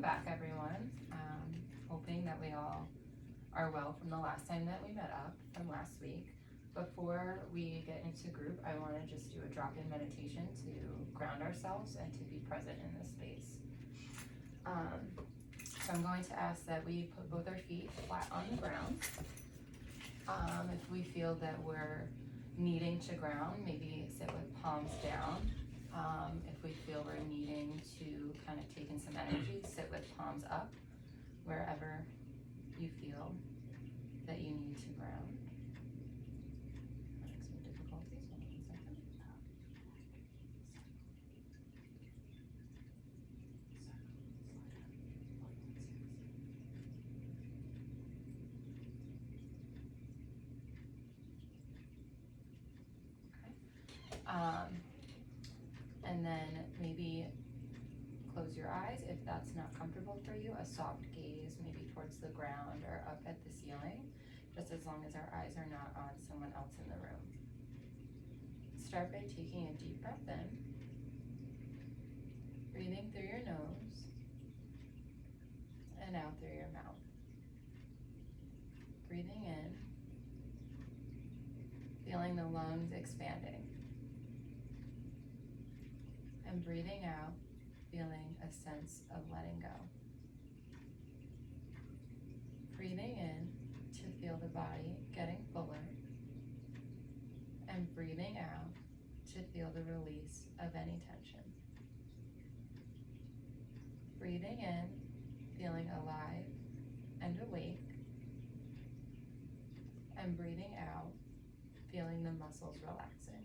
back, everyone. Hoping that we all are well from the last time that we met up from last week. Before we get into group, I want to just do a drop-in meditation to ground ourselves and to be present in this space. So I'm going to ask that we put both our feet flat on the ground. If we feel that we're needing to ground, maybe sit with palms down. If we feel we're needing to kind of take in some energy, sit with palms up, wherever you feel that you need to ground. Having some difficulties, hold on 1 second. Okay. And then maybe close your eyes if that's not comfortable for you. A soft gaze maybe towards the ground or up at the ceiling, just as long as our eyes are not on someone else in the room. Start by taking a deep breath in, breathing through your nose and out through your mouth. Breathing in, feeling the lungs expanding. And breathing out, feeling a sense of letting go. Breathing in to feel the body getting fuller, and breathing out to feel the release of any tension. Breathing in, feeling alive and awake, and breathing out, feeling the muscles relaxing.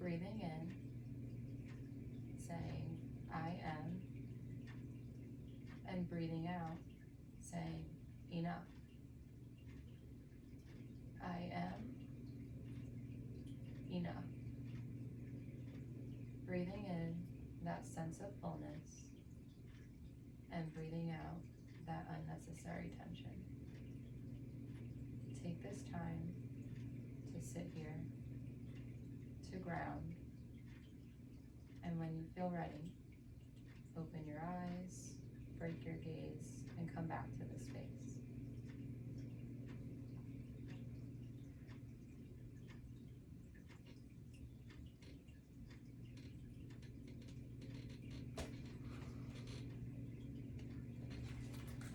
Breathing in, saying, I am, and breathing out, saying, enough. I am enough. Breathing in that sense of fullness, and breathing out that unnecessary tension. Take this time to sit here, to ground, and when you feel ready, open your eyes, break your gaze, and come back to the space.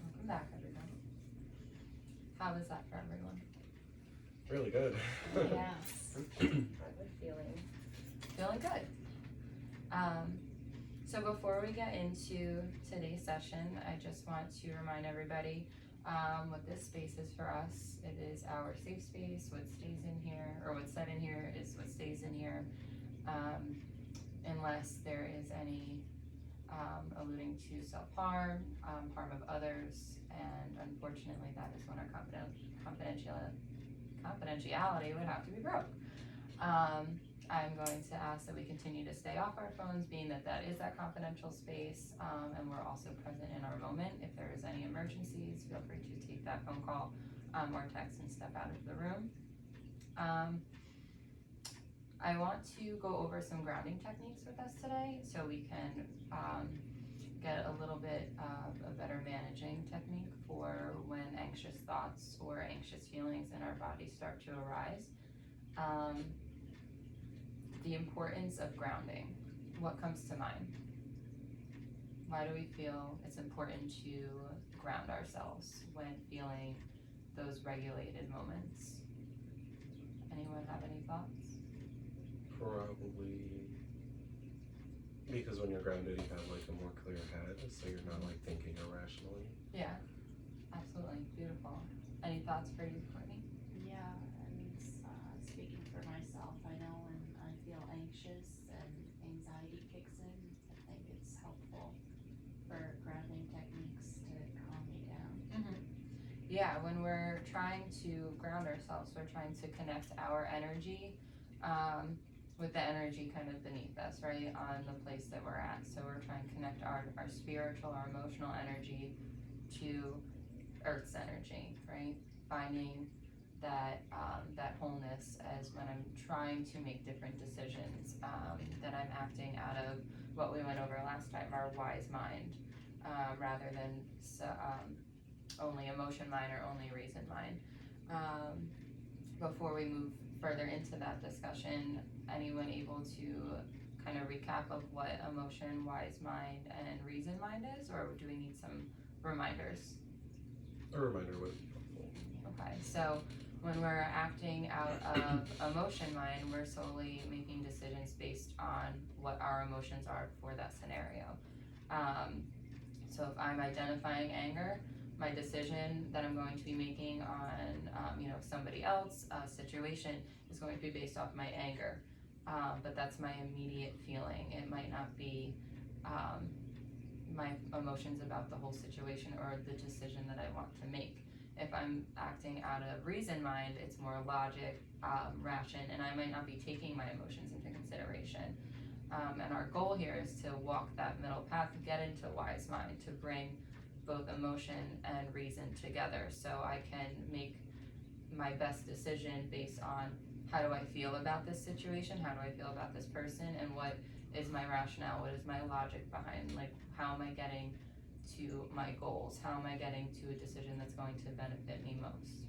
Welcome back, everyone. How was that for everyone? Really good. Yes. Good feeling. Feeling good. So before we get into today's session, I just want to remind everybody what this space is for us. It is our safe space. What stays in here, or what's said in here, is what stays in here, unless there is any alluding to self-harm, harm of others, and unfortunately that is when our confidentiality would have to be broke. I'm going to ask that we continue to stay off our phones, being that that is that confidential space, and we're also present in our moment. If there is any emergencies, feel free to take that phone call or text and step out of the room. I want to go over some grounding techniques with us today so we can get a little bit of a better managing technique for when anxious thoughts or anxious feelings in our body start to arise. The importance of grounding. What comes to mind? Why do we feel it's important to ground ourselves when feeling those regulated moments? Anyone have any thoughts? Probably because when you're grounded, you have like a more clear head, so you're not like thinking irrationally. Yeah, absolutely. Beautiful. Any thoughts for you, Courtney? Yeah, and speaking for myself, I know when I feel anxious and anxiety kicks in, I think it's helpful for grounding techniques to calm me down. Mm-hmm. Yeah, when we're trying to ground ourselves, we're trying to connect our energy with the energy kind of beneath us, right, on the place that we're at. So we're trying to connect our spiritual, our emotional energy to Earth's energy, right? Finding that that wholeness as when I'm trying to make different decisions, that I'm acting out of what we went over last time, our wise mind, rather than only emotion mind or only reason mind. Before we move further into that discussion, anyone able to kind of recap of what emotion, wise mind, and reason mind is, or do we need some reminders? A reminder would be helpful. Okay, so when we're acting out of emotion mind, we're solely making decisions based on what our emotions are for that scenario. So if I'm identifying anger, my decision that I'm going to be making on, somebody else, a situation, is going to be based off my anger. But that's my immediate feeling. It might not be my emotions about the whole situation or the decision that I want to make. If I'm acting out of reason mind, it's more logic, ration, and I might not be taking my emotions into consideration. And our goal here is to walk that middle path, to get into wise mind, to bring both emotion and reason together so I can make my best decision based on how do I feel about this situation, how do I feel about this person, and what is my rationale, what is my logic behind, like how am I getting to my goals, how am I getting to a decision that's going to benefit me most.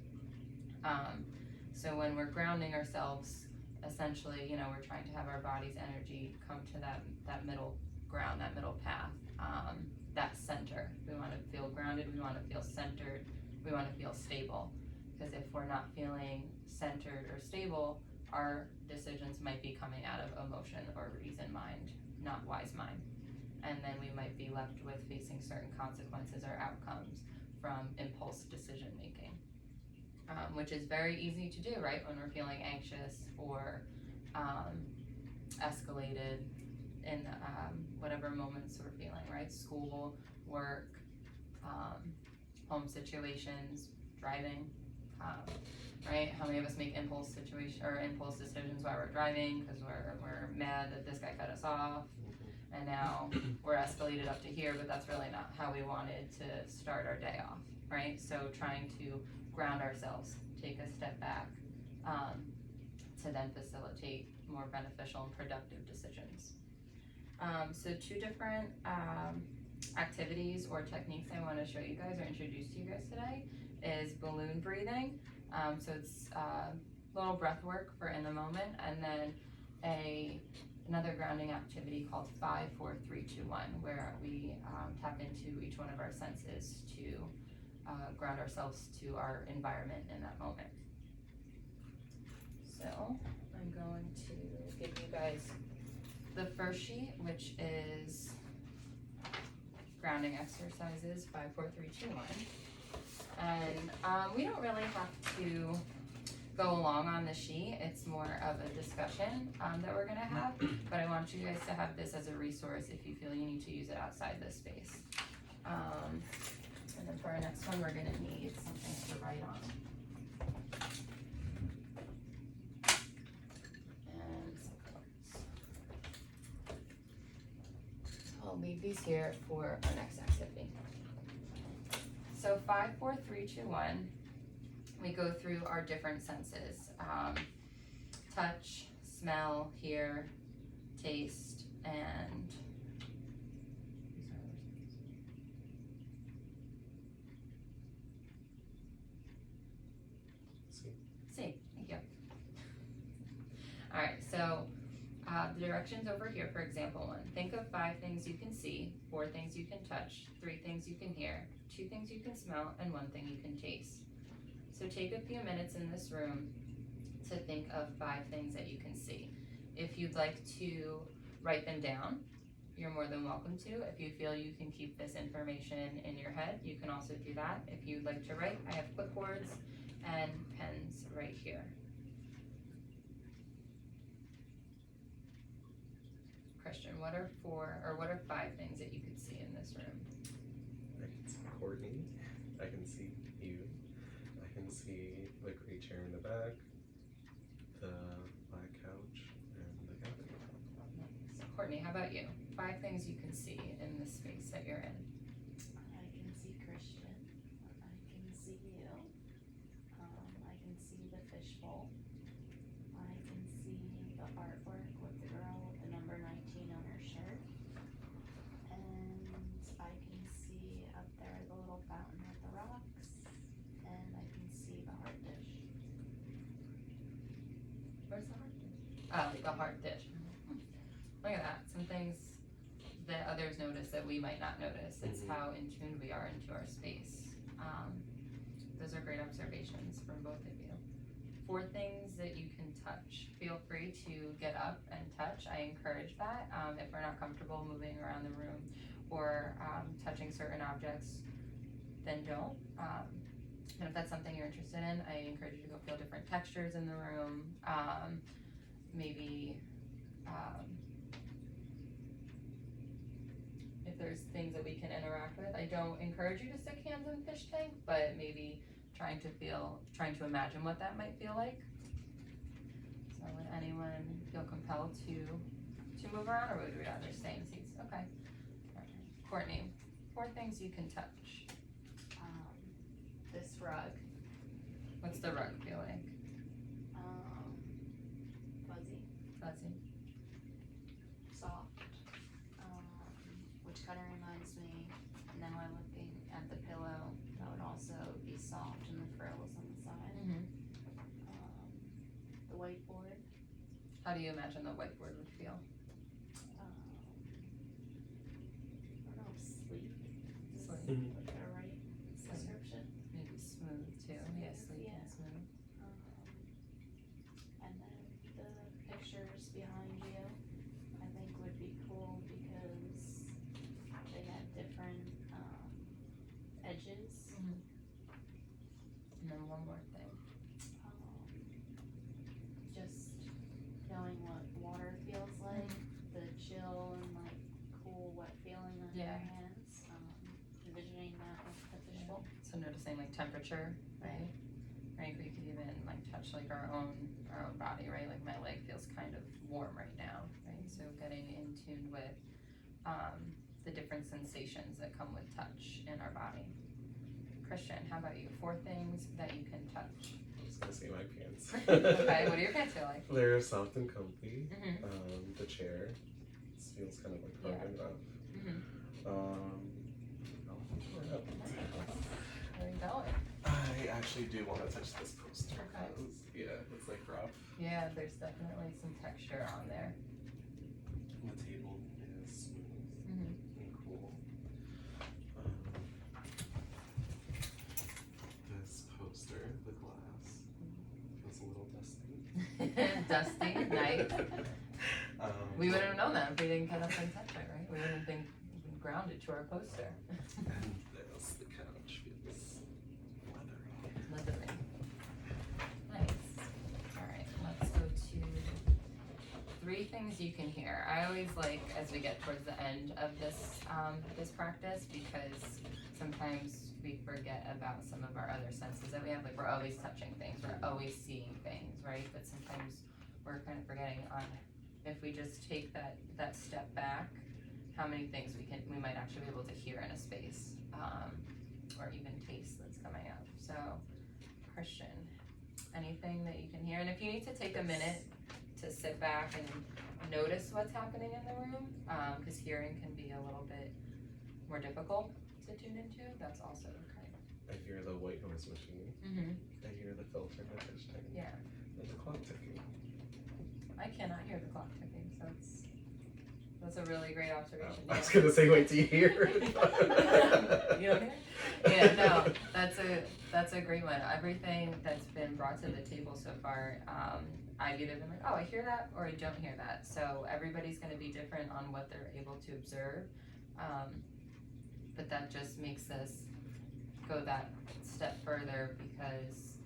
So when we're grounding ourselves, essentially, we're trying to have our body's energy come to that middle ground, that middle path, that center. We want to feel grounded, we want to feel centered, we want to feel stable. Because if we're not feeling centered or stable, our decisions might be coming out of emotion or reason mind, not wise mind. And then we might be left with facing certain consequences or outcomes from impulse decision making, which is very easy to do, right? When we're feeling anxious or escalated in whatever moments we're feeling, right? School, work, home situations, driving. Right? How many of us make impulse decisions while we're driving because we're mad that this guy cut us off, and now we're escalated up to here, but that's really not how we wanted to start our day off, right? So trying to ground ourselves, take a step back, to then facilitate more beneficial and productive decisions. So two different activities or techniques I want to show you guys or introduce to you guys today is balloon breathing. So it's a little breath work for in the moment, and then another grounding activity called 5, 4, 3, 2, 1, where we tap into each one of our senses to ground ourselves to our environment in that moment. So I'm going to give you guys the first sheet, which is grounding exercises 5, 4, 3, 2, 1. And we don't really have to go along on the sheet. It's more of a discussion that we're gonna have, but I want you guys to have this as a resource if you feel you need to use it outside this space. And then for our next one, we're gonna need something to write on. And some cards. So I'll leave these here for our next activity. So 5, 4, 3, 2, 1, we go through our different senses. Touch, smell, hear, taste, and see. Thank you. All right, so the directions over here for example 1. Think of 5 things you can see, 4 things you can touch, 3 things you can hear, 2 things you can smell, and 1 thing you can taste. So take a few minutes in this room to think of 5 things that you can see. If you'd like to write them down, you're more than welcome to. If you feel you can keep this information in your head, you can also do that. If you'd like to write, I have clipboards and pens right here. Christian, what are 5 things that you could see in this room? I can see Courtney. I can see you. I can see the gray chair in the back, the black couch, and the cabinet. So Courtney, how about you? 5 things you can see in the space that you're in. I can see Christian. I can see you. I can see the fishbowl. I can see the artwork with the girl with the number 19 on her shirt. hard dish. Look at that. Some things that others notice that we might not notice. It's how in tune we are into our space. Those are great observations from both of you. 4 things that you can touch. Feel free to get up and touch. I encourage that. If we're not comfortable moving around the room or touching certain objects, then don't. And if that's something you're interested in, I encourage you to go feel different textures in the room. Maybe if there's things that we can interact with. I don't encourage you to stick hands in fish tank, but maybe trying to imagine what that might feel like. So would anyone feel compelled to move around, or would we rather stay in seats? Okay. Courtney, 4 things you can touch. This rug, What's the rug feel like? fuzzy, Fuzzy. soft, which kind of reminds me, now I'm looking at the pillow, that would also be soft and the frills on the side. The whiteboard, How do you imagine the whiteboard would feel? I don't know, sleek, is Sleek. like a right description. Maybe smooth too. Yeah, sleek Yeah. and smooth. And then the pictures behind you, I think would be cool because they had different, edges. And then one more thing. Just knowing what water feels like, the chill and like cool wet feeling on your Yeah. hands, envisioning that with the fishbowl. So noticing like temperature, right? Right, we could even like touch like our own body, right? Like my leg feels kind of warm right now, right? So getting in tune with the different sensations that come with touch in our body. Christian, how about you? 4 things that you can touch. I was gonna say my pants. Okay, what do your pants feel like? They're soft and comfy. Mm-hmm. The chair feels kind of like hard Yeah. enough. Mm-hmm. Where are you going? I actually do want to touch this poster. Okay. 'Cause, yeah, it's like rough. Yeah, there's definitely some texture on there. The table is smooth Mm-hmm. and cool. This poster, the glass, feels a little dusty. Dusty, nice. We wouldn't have known that if we didn't get up and touch it, right? We wouldn't have been grounded to our poster. And this, the couch feels leathery. Leathery. Nice. Alright, let's go to 3 things you can hear. I always like as we get towards the end of this this practice, because sometimes we forget about some of our other senses that we have. Like we're always touching things, we're always seeing things, right? But sometimes we're kind of forgetting on if we just take that step back, how many things we might actually be able to hear in a space, or even taste that's coming up. So, Christian, anything that you can hear? And if you need to take a minute to sit back and notice what's happening in the room, because hearing can be a little bit more difficult to tune into, that's also okay. I hear the white noise machine. Mm-hmm. I hear the filter in the fish tank. Yeah. And the clock ticking. I cannot hear the clock ticking, so that's a really great observation. I was gonna say, wait, do you hear it? You don't hear? Yeah, no, that's a great one. Everything that's been brought to the table so far, I've either been like, oh, I hear that, or I don't hear that. So everybody's gonna be different on what they're able to observe. But that just makes us go that step further, because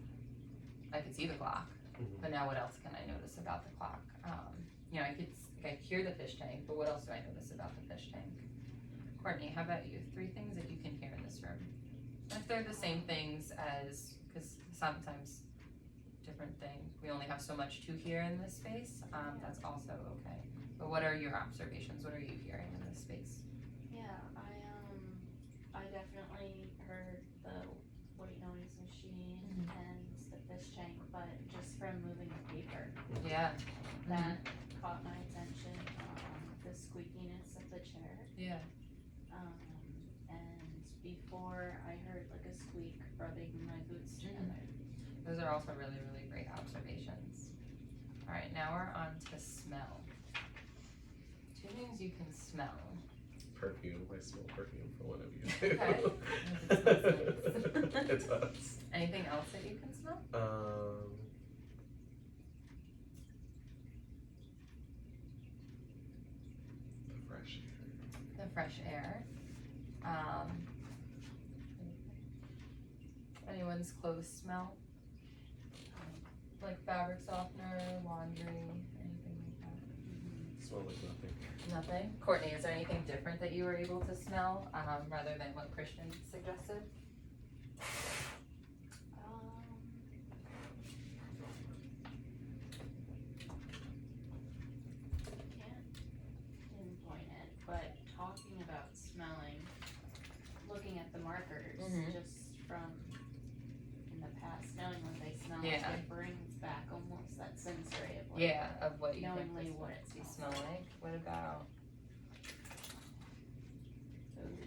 I could see the clock, but now what else can I notice about the clock? I hear the fish tank, but what else do I notice about the fish tank? Courtney, how about you? 3 things that you can hear in this room. And if they're the same things as, because sometimes different things, we only have so much to hear in this space, that's also okay. But what are your observations? What are you hearing in this space? Yeah, I definitely heard the white noise machine and the fish tank, but just from moving the paper, Yeah. that caught my attention, the squeakiness of the chair. Yeah. And before I heard like a squeak rubbing my boots together. Those are also really, really great observations. Alright, now we're on to smell. 2 things you can smell. Perfume. I smell perfume for one of you. Okay. It smells nice. It does. Anything else that you can smell? The fresh air. The fresh air. Anyone's clothes smell? Like fabric softener, laundry, anything like that? Smell like nothing. Nothing? Courtney, is there anything different that you were able to smell, rather than what Christian suggested? Can't pinpoint it, but talking about smelling, looking at the markers, Mhm. just from in the past, knowing what they smell, Yeah. it brings back almost that sensory of like, Yeah, of what you think knowingly this what would it be smells smell like. What about, does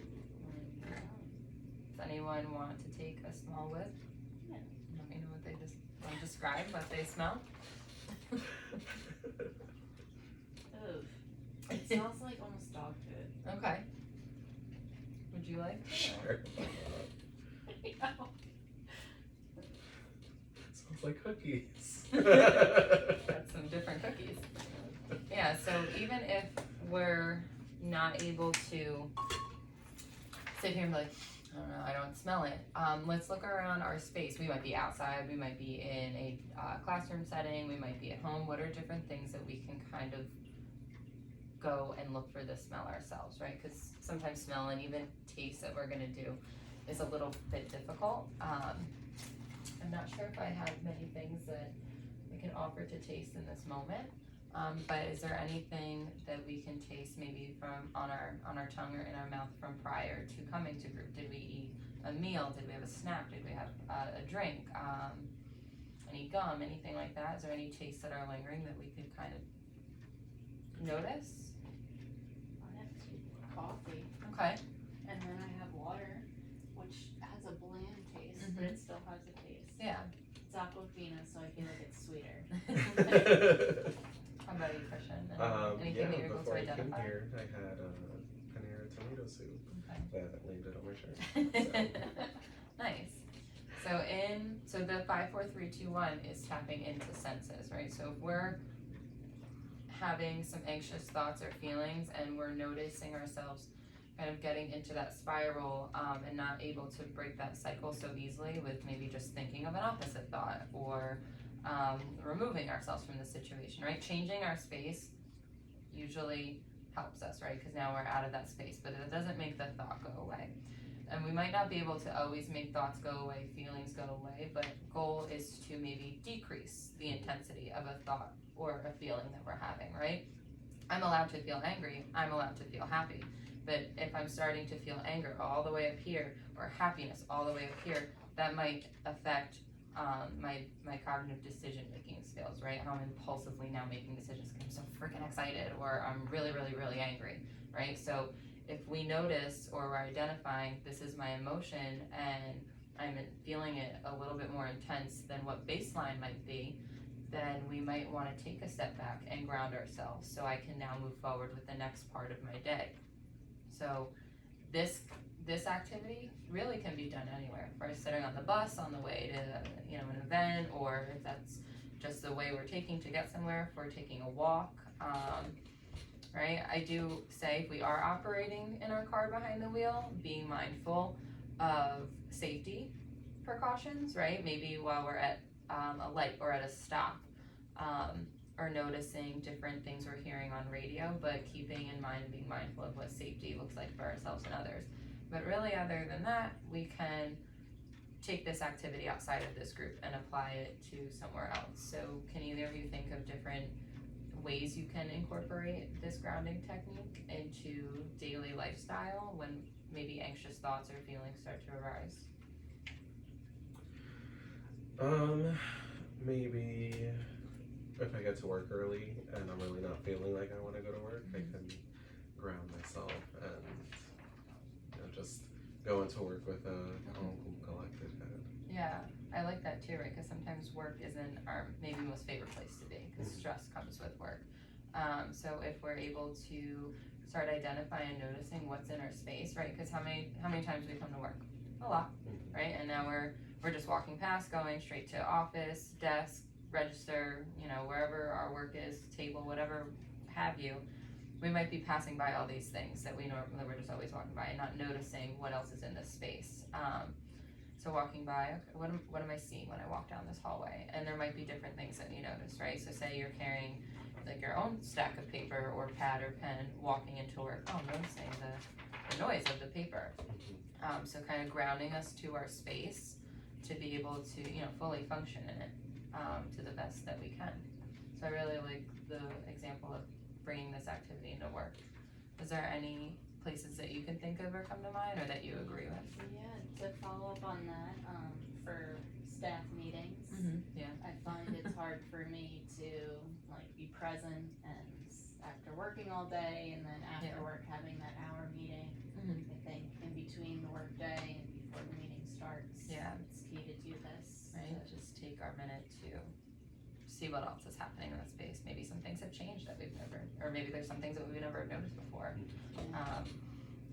anyone want to take a small whiff? Yeah. Let me know what they just, want to describe what they smell? Oof. It smells like almost dog food. Okay. Would you like to? Sure. Smells like cookies. Got some different cookies. Yeah, so even if we're not able to sit here and be like, I don't know, I don't smell it. Let's look around our space. We might be outside, we might be in a classroom setting, we might be at home. What are different things that we can kind of go and look for the smell ourselves, right? Because sometimes smell and even taste that we're gonna do is a little bit difficult. I'm not sure if I have many things that we can offer to taste in this moment. But is there anything that we can taste maybe from on our tongue or in our mouth from prior to coming to group? Did we eat a meal? Did we have a snack? Did we have a drink? Any gum? Anything like that? Is there any tastes that are lingering that we could kind of notice? I have coffee, Okay. and then I have water, which has a bland taste, but it still has a taste. Yeah. It's aquafina, so I feel like it's sweeter. How about you, Christian? Anything Yeah, that you're able to before I came identify? here, I had Panera tomato soup Okay. that landed on my shirt. Nice. So the 5, 4, 3, 2, 1 is tapping into senses, right? So if we're having some anxious thoughts or feelings and we're noticing ourselves kind of getting into that spiral, and not able to break that cycle so easily with maybe just thinking of an opposite thought or removing ourselves from the situation, right? Changing our space usually helps us, right? Because now we're out of that space, but it doesn't make the thought go away. And we might not be able to always make thoughts go away, feelings go away, but goal is to maybe decrease the intensity of a thought or a feeling that we're having, right? I'm allowed to feel angry, I'm allowed to feel happy, but if I'm starting to feel anger all the way up here or happiness all the way up here, that might affect my cognitive decision making skills, right? How I'm impulsively now making decisions because I'm so freaking excited or I'm really, really, really angry, right? So if we notice or we're identifying this is my emotion and I'm feeling it a little bit more intense than what baseline might be, then we might want to take a step back and ground ourselves so I can now move forward with the next part of my day. So this activity really can be done anywhere. If we're sitting on the bus on the way to an event, or if that's just the way we're taking to get somewhere, if we're taking a walk, right? I do say if we are operating in our car behind the wheel, being mindful of safety precautions, right? Maybe while we're at a light or at a stop, or noticing different things we're hearing on radio, but keeping in mind and being mindful of what safety looks like for ourselves and others. But really, other than that, we can take this activity outside of this group and apply it to somewhere else. So can either of you think of different ways you can incorporate this grounding technique into daily lifestyle when maybe anxious thoughts or feelings start to arise? Maybe if I get to work early and I'm really not feeling like I want to go to work, I can ground myself and just go into work with a calm, collected head. Yeah, I like that too, right? Because sometimes work isn't our maybe most favorite place to be, because stress comes with work. So if we're able to start identifying and noticing what's in our space, right? Because how many times we come to work? A lot, right? And now we're just walking past, going straight to office, desk, register, you know, wherever our work is, table, whatever have you. We might be passing by all these things that that we're just always walking by and not noticing what else is in this space. So walking by, okay, what am I seeing when I walk down this hallway? And there might be different things that you notice, right? So say you're carrying like your own stack of paper or pad or pen walking into work. Oh, noticing the noise of the paper. So kind of grounding us to our space to be able to, you know, fully function in it to the best that we can. So I really like the example of bringing this activity into work. Is there any places that you can think of or come to mind or that you agree with? Yeah, to follow up on that, for staff meetings, Yeah. I find it's hard for me to like be present and after working all day and then after work having that hour meeting. I think in between the work day and before the meeting starts, it's key to do this. Right, just take our minute to see what else is happening in that space. Maybe some things have changed that we've never, or maybe there's some things that we've never noticed before.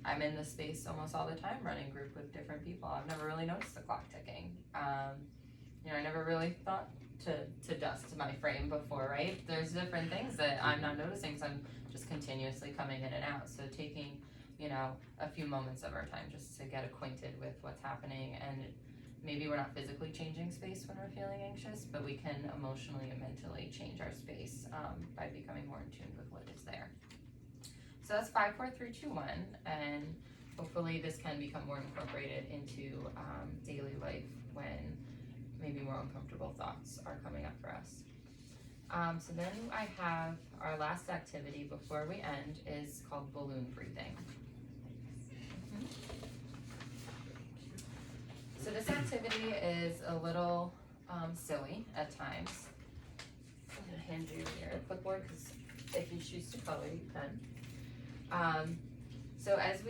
I'm in this space almost all the time running group with different people. I've never really noticed the clock ticking. You know, I never really thought to dust my frame before, right? There's different things that I'm not noticing because I'm just continuously coming in and out. So taking, you know, a few moments of our time just to get acquainted with what's happening, and maybe we're not physically changing space when we're feeling anxious, but we can emotionally and mentally change our space by becoming more in tune with what is there. So that's 5, 4, 3, 2, 1, and hopefully this can become more incorporated into daily life when maybe more uncomfortable thoughts are coming up for us. So then I have our last activity before we end is called balloon breathing. So this activity is a little silly at times. I'm gonna hand you your clipboard because if you choose to color, you can. So as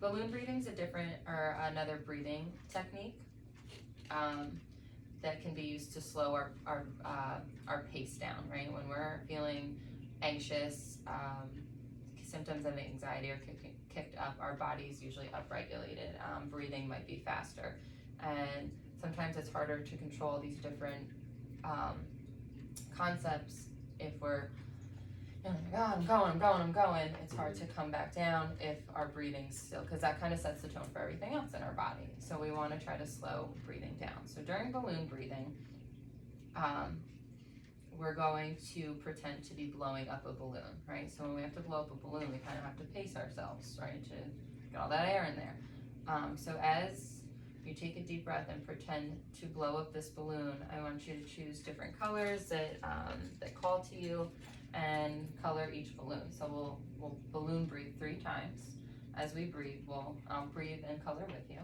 balloon breathing is another breathing technique that can be used to slow our pace down, right? When we're feeling anxious, symptoms of anxiety are kicked up, our body's usually upregulated. Breathing might be faster. And sometimes it's harder to control these different concepts if we're, oh my God, I'm going. It's hard to come back down if our breathing's still, because that kind of sets the tone for everything else in our body. So we want to try to slow breathing down. So during balloon breathing, we're going to pretend to be blowing up a balloon, right? So when we have to blow up a balloon, we kind of have to pace ourselves, right, to get all that air in there. So as you take a deep breath and pretend to blow up this balloon, I want you to choose different colors that call to you and color each balloon. So we'll balloon breathe 3 times. As we breathe, I'll breathe and color with you.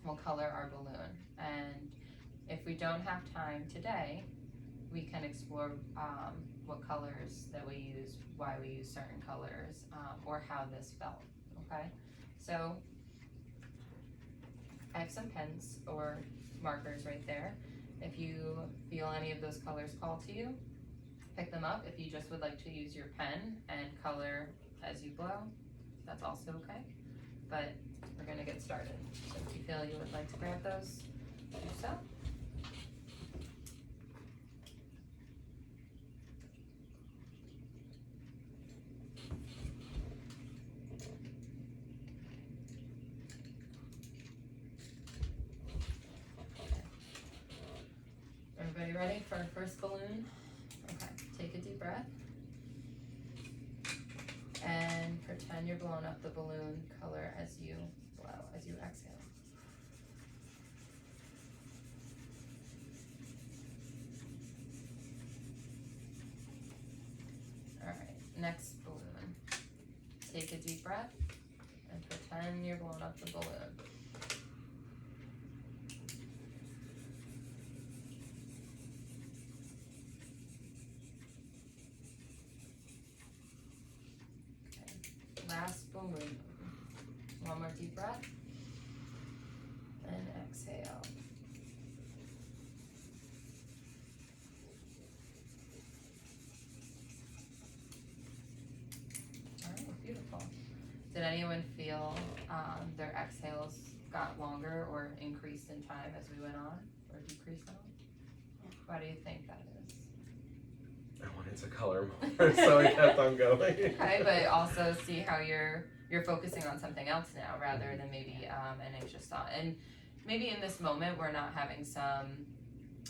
We'll color our balloon. And if we don't have time today, we can explore what colors that we use, why we use certain colors, or how this felt, okay? So I have some pens or markers right there. If you feel any of those colors call to you, pick them up. If you just would like to use your pen and color as you blow, that's also okay. But we're gonna get started. So if you feel you would like to grab those, do so. Everybody ready for our first balloon? Okay, take a deep breath. And pretend you're blowing up the balloon, color as you blow, as you exhale. All right, next balloon. Take a deep breath and pretend you're blowing up the balloon. Last balloon. One more deep breath. And exhale. Alright, beautiful. Did anyone feel their exhales got longer or increased in time as we went on, or decreased at all? Why do you think that is? I wanted to color more, so I kept on going. Okay, but also see how you're focusing on something else now rather than maybe an anxious thought. And maybe in this moment we're not having some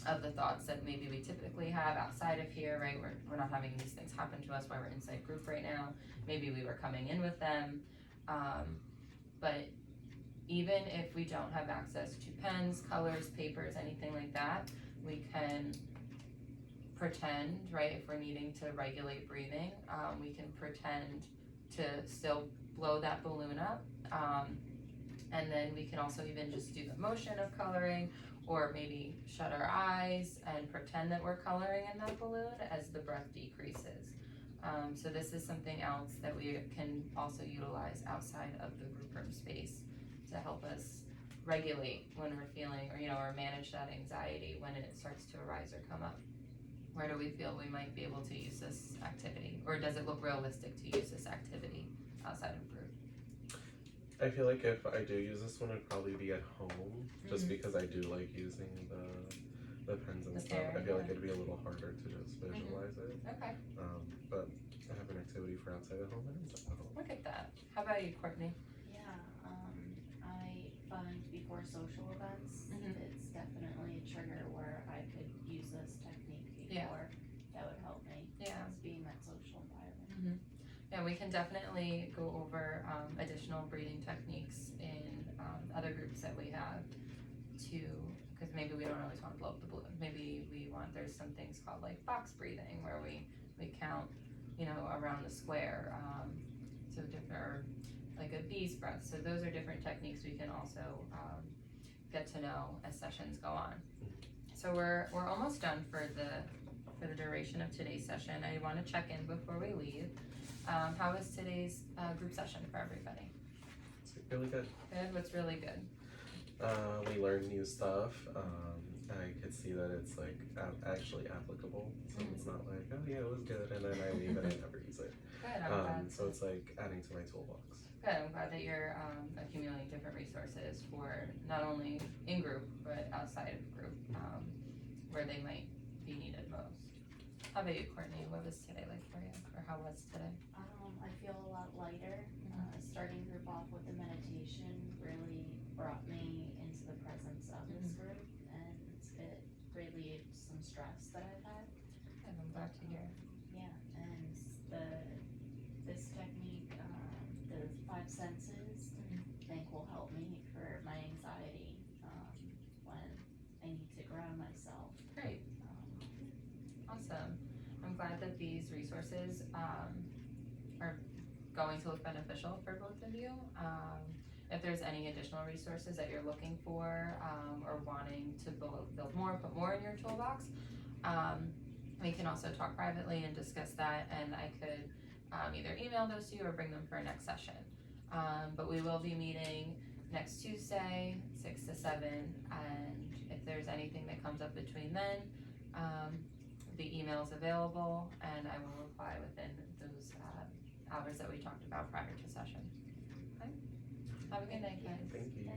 of the thoughts that maybe we typically have outside of here, right? We're not having these things happen to us while we're inside group right now. Maybe we were coming in with them. But even if we don't have access to pens, colors, papers, anything like that, we can pretend, right, if we're needing to regulate breathing, we can pretend to still blow that balloon up. And then we can also even just do the motion of coloring, or maybe shut our eyes and pretend that we're coloring in that balloon as the breath decreases. So this is something else that we can also utilize outside of the group room space to help us regulate when we're feeling, or manage that anxiety when it starts to arise or come up. Where do we feel we might be able to use this activity? Or does it look realistic to use this activity outside of group? I feel like if I do use this one, it'd probably be at home, just because I do like using the pens and stuff. I feel like it'd be a little harder to just visualize it. Okay, But I have an activity for outside of home and inside of home. look at that. How about you, Courtney? Yeah, I find before social events, it's definitely a trigger where I could use this technique before. That would help me. Yeah. Just be in that social environment. Yeah, we can definitely go over additional breathing techniques in other groups that we have because maybe we don't always want to blow up the balloon. Maybe there's some things called like box breathing where we count, around the square. So different, or like a bee's breath. So those are different techniques we can also get to know as sessions go on. So we're almost done for the duration of today's session. I want to check in before we leave. How was today's group session for everybody? It's really good. Good. What's really good? We learned new stuff. I could see that it's like actually applicable. So it's not like, oh yeah, it was good, and then I leave and I never use it. Good. I'm glad. So it's like adding to my toolbox. Good. I'm glad that you're accumulating different resources for not only in group but outside of group, where they might be needed most. How about you, Courtney? What was today like for you, or how was today? I feel a lot lighter. Starting group off with the meditation really brought me into the presence of this group, and it relieved some stress that I've had. Good. I'm glad to hear. Yeah, and this technique, the 5 senses, I think will help me for my anxiety when I need to ground myself. Great. Awesome. I'm glad that these resources are going to look beneficial for both of you. If there's any additional resources that you're looking for or wanting to build more, put more in your toolbox, we can also talk privately and discuss that, and I could either email those to you or bring them for our next session. But we will be meeting next Tuesday, 6 to 7, and if there's anything that comes up between then, the email is available, and I will reply within those hours that we talked about prior to session. Okay? Have a good night, guys. Thank you.